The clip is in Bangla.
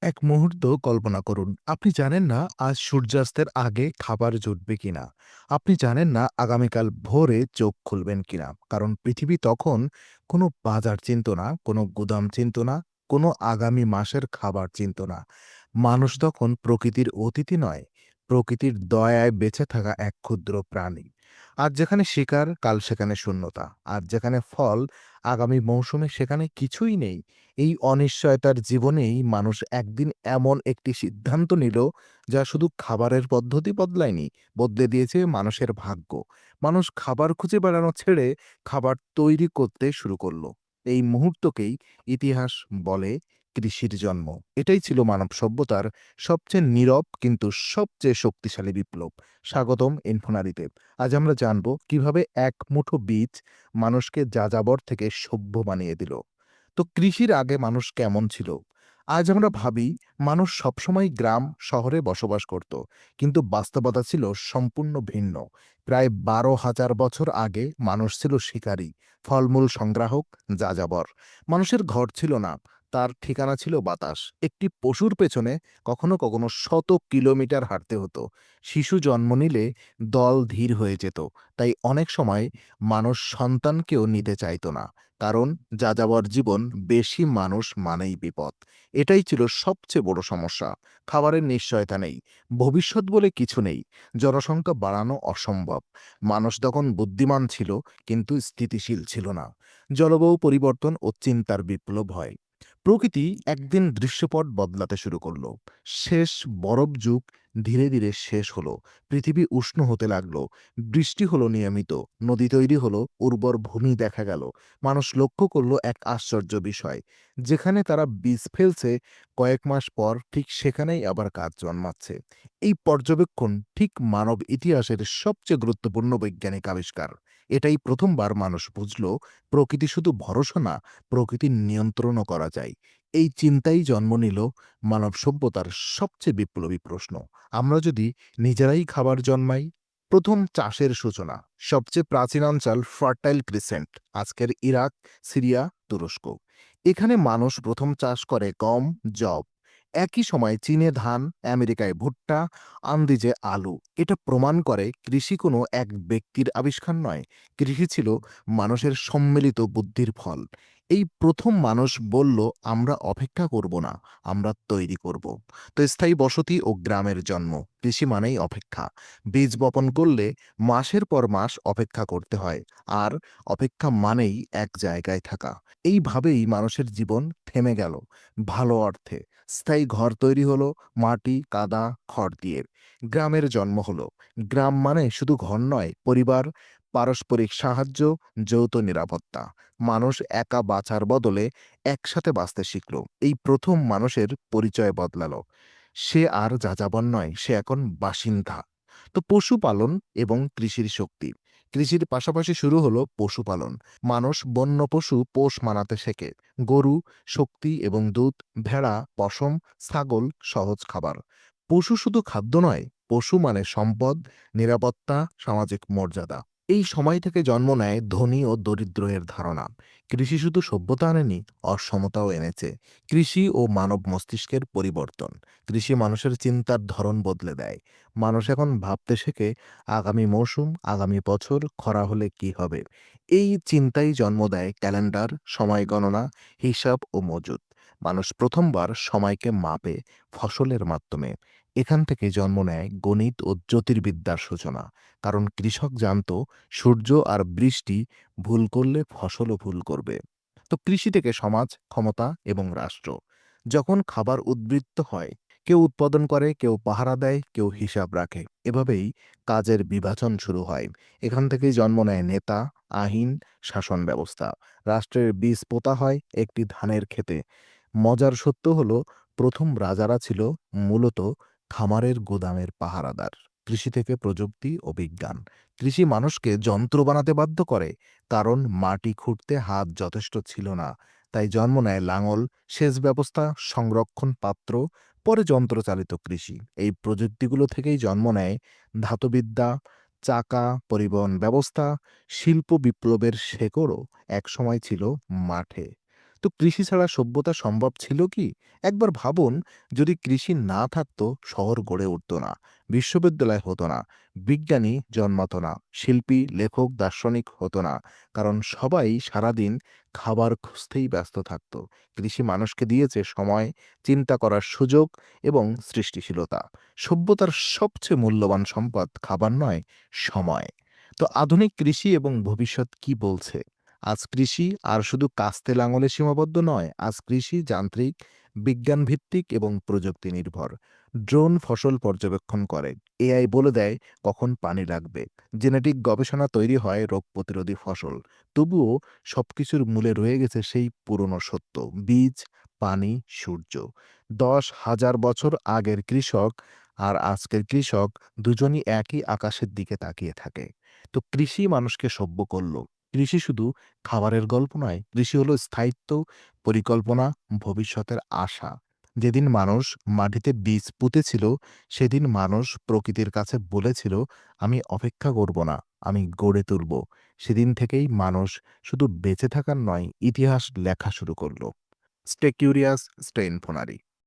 এক মুহূর্ত কল্পনা করুন। আপনি জানেন না আজ সূর্যাস্তের আগে খাবার জুটবে কিনা। আপনি জানেন না আগামীকাল ভোরে চোখ খুলবেন কিনা। কারণ পৃথিবী তখন কোনো বাজার চিনত না, কোনো গুদাম চিনত না, কোনো আগামী মাসের খাবার চিনত না। মানুষ তখন প্রকৃতির অতিথি নয়, প্রকৃতির দয়ায় বেঁচে থাকা এক ক্ষুদ্র প্রাণী। আজ যেখানে শিকার, কাল সেখানে শূন্যতা। আজ যেখানে ফল, আগামী মৌসুমে সেখানে কিছুই নেই। এই অনিশ্চয়তার জীবনেই মানুষ একদিন এমন একটি সিদ্ধান্ত নিল, যা শুধু খাবারের পদ্ধতি বদলায়নি, বদলে দিয়েছে মানুষের ভাগ্য। মানুষ খাবার খুঁজে বেড়ানো ছেড়ে খাবার তৈরি করতে শুরু করলো। এই মুহূর্তকেই ইতিহাস বলে কৃষির জন্ম। এটাই ছিল মানব সভ্যতার সবচেয়ে নীরব কিন্তু সবচেয়ে শক্তিশালী বিপ্লব। স্বাগতম ইনফোনারিতে। আজ আমরা জানব কিভাবে এক মুঠো বীজ মানুষকে যাযাবর থেকে সভ্য বানিয়ে দিল। তো কৃষির আগে মানুষ কেমন ছিল? আজ আমরা ভাবি মানুষ সবসময় গ্রাম শহরে বসবাস করত, কিন্তু বাস্তবতা ছিল সম্পূর্ণ ভিন্ন। প্রায় ১২,০০০ বছর আগে মানুষ ছিল শিকারী, ফলমূল সংগ্রাহক, যাযাবর। মানুষের ঘর ছিল না, তার ঠিকানা ছিল বাতাস। একটি পশুর পেছনে কখনো কখনো শত কিলোমিটার হাঁটতে হতো। শিশু জন্ম নিলে দল ধীর হয়ে যেত। তাই অনেক সময় মানুষ সন্তানকেও নিতে চাইত না, কারণ যাযাবর জীবন বেশি মানুষ মানেই বিপদ। এটাই ছিল সবচেয়ে বড় সমস্যা। খাবারের নিশ্চয়তা নেই, ভবিষ্যৎ বলে কিছু নেই, জনসংখ্যা বাড়ানো অসম্ভব। মানুষ তখন বুদ্ধিমান ছিল, কিন্তু স্থিতিশীল ছিল না। জলবায়ু পরিবর্তন ও চিন্তার বিপ্লব হয়। প্রকৃতি একদিন দৃশ্যপট বদলাতে শুরু করলো। শেষ বরফ যুগ ধীরে ধীরে শেষ হলো। পৃথিবী উষ্ণ হতে লাগলো। বৃষ্টি হলো নিয়মিত, নদী তৈরি হলো, উর্বর ভূমি দেখা গেল। মানুষ লক্ষ্য করল এক আশ্চর্য বিষয়। যেখানে তারা বীজ ফেলছে, কয়েক মাস পর ঠিক সেখানেই আবার গাছ জন্মাচ্ছে। এই পর্যবেক্ষণ ঠিক মানব ইতিহাসের সবচেয়ে গুরুত্বপূর্ণ বৈজ্ঞানিক আবিষ্কার। এটাই প্রথমবার মানুষ বুঝল, প্রকৃতি শুধু ভরসা না, প্রকৃতির নিয়ন্ত্রণও করা যায়। এই চিন্তাই জন্ম নিল মানব সভ্যতার সবচেয়ে বিপ্লবী প্রশ্ন: আমরা যদি নিজেরাই খাবার জন্মাই। প্রথম চাষের সূচনা। সবচেয়ে প্রাচীন অঞ্চল ফার্টাইল ক্রিসেন্ট, আজকের ইরাক, সিরিয়া, তুরস্ক। এখানে মানুষ প্রথম চাষ করে গম, যব। একই সময় চীনে ধান, আমেরিকায় ভুট্টা, আন্দিজে আলু। এটা প্রমাণ করে কৃষি কোনো এক ব্যক্তির আবিষ্কার নয়, কৃষি ছিল মানুষের সম্মিলিত বুদ্ধির ফল। এই প্রথম মানুষ বলল, আমরা অপেক্ষা করব না, আমরা তৈরি করব। তো স্থায়ী বসতি ও গ্রামের জন্ম। কৃষি মানেই অপেক্ষা। বীজ বপন করলে মাসের পর মাস অপেক্ষা করতে হয়, আর অপেক্ষা মানেই এক জায়গায় থাকা। এইভাবেই মানুষের জীবন থেমে গেল, ভালো অর্থে। স্থায়ী ঘর তৈরি হলো মাটি, কাদা, খড় দিয়ে। গ্রামের জন্ম হলো। গ্রাম মানে শুধু ঘর নয়, পরিবার, পারস্পরিক সাহায্য, যৌথ নিরাপত্তা। মানুষ একা বাঁচার বদলে একসাথে বাঁচতে শিখল। এই প্রথম মানুষের পরিচয় বদলালো। সে আর যাযাবর নয়, সে এখন বাসিন্দা। তো পশুপালন এবং কৃষির শক্তি। কৃষির পাশাপাশি শুরু হলো পশুপালন। মানুষ বন্য পশু পোষ মানাতে শেখে। গরু, শক্তি এবং দুধ; ভেড়া, পশম, ছাগল, সহজ খাবার। পশু শুধু খাদ্য নয়, পশু মানে সম্পদ, নিরাপত্তা, সামাজিক মর্যাদা। এই সময় থেকে জন্ম নেয় ধনী ও দরিদ্রের ধারণা। কৃষি শুধু সভ্যতা আনেনি, অসমতাও এনেছে। কৃষি ও মানব মস্তিষ্কের পরিবর্তন। কৃষি মানুষের চিন্তার ধরন বদলে দেয়। মানুষ এখন ভাবতে শেখে, আগামী মৌসুম, আগামী বছর খরা হলে কি হবে। এই চিন্তাই জন্ম দেয় ক্যালেন্ডার, সময় গণনা, হিসাব ও মজুদ। মানুষ প্রথমবার সময়কে মাপে ফসলের মাধ্যমে। এখান থেকে জন্ম নেয় গণিত ও জ্যোতির্বিদ্যার সূচনা। কারণ কৃষক জানত, সূর্য আর বৃষ্টি ভুল করলে ফসলও ভুল করবে। তো কৃষি থেকে সমাজ, ক্ষমতা এবং রাষ্ট্র। যখন খাবার উদ্বৃত্ত হয়, কেউ উৎপাদন করে, কেউ পাহারা দেয়, কেউ হিসাব রাখে। এভাবেই কাজের বিভাজন শুরু হয়। এখান থেকেই জন্ম নেয় নেতা, আইন, শাসন ব্যবস্থা। রাষ্ট্রের বীজ পোতা হয় একটি ধানের ক্ষেতে। মজার সত্য হলো, প্রথম রাজারা ছিল মূলত খামারের গুদামের পাহারাদার। কৃষি থেকে প্রযুক্তি ও বিজ্ঞান। কৃষি মানুষকে যন্ত্র বানাতে বাধ্য করে, কারণ মাটি খুঁড়তে হাত যথেষ্ট ছিল না। তাই জন্ম নেয় লাঙল, সেচ ব্যবস্থা, সংরক্ষণ পাত্র, পরে যন্ত্রচালিত কৃষি। এই প্রযুক্তিগুলো থেকেই জন্ম নেয় ধাতুবিদ্যা, চাকা, পরিবহন ব্যবস্থা। শিল্প বিপ্লবের শেকড়ও একসময় ছিল মাঠে। তো কৃষি ছাড়া সভ্যতা সম্ভব ছিল কি? একবার ভাবুন, যদি কৃষি না থাকতো শহর গড়ে উঠতো না, বিশ্ববিদ্যালয় হতো না, বিজ্ঞানী জন্মাতো না, শিল্পী, লেখক, দার্শনিক হতো না। কারণ সবাই সারাদিন খাবার খুঁজতেই ব্যস্ত থাকতো। কৃষি মানুষকে দিয়েছে সময়, চিন্তা করার সুযোগ এবং সৃষ্টিশীলতা। সভ্যতার সবচেয়ে মূল্যবান সম্পদ খাবার নয়, সময়। তো আধুনিক কৃষি এবং ভবিষ্যৎ কি বলছে? আজ কৃষি আর শুধু কাস্তে লাঙলে সীমাবদ্ধ নয়, আজ কৃষি যান্ত্রিক, বিজ্ঞান ভিত্তিক এবং প্রযুক্তি নির্ভর। ড্রোন ফসল পর্যবেক্ষণ করে, এআই বলে দেয় কখন পানি লাগবে, জেনেটিক গবেষণা তৈরি হয় রোগ প্রতিরোধী ফসল। তবুও সবকিছুর মূলে রয়ে গেছে সেই পুরনো সত্য: বীজ, পানি, সূর্য। ১০,০০০ বছর আগের কৃষক আর আজকের কৃষক দুজনই একই আকাশের দিকে তাকিয়ে থাকে। তো কৃষি মানুষকে সভ্য করল। কৃষি শুধু খাবারের গল্প নয়, কৃষি হলো স্থায়িত্ব, পরিকল্পনা, ভবিষ্যতের আশা। যেদিন মানুষ মাটিতে বীজ পুঁতেছিল, সেদিন মানুষ প্রকৃতির কাছে বলেছিল, আমি অপেক্ষা করব না, আমি গড়ে তুলব। সেদিন থেকেই মানুষ শুধু বেঁচে থাকার নয়, ইতিহাস লেখা শুরু করল। Stay curious, stay ইনফোনারি।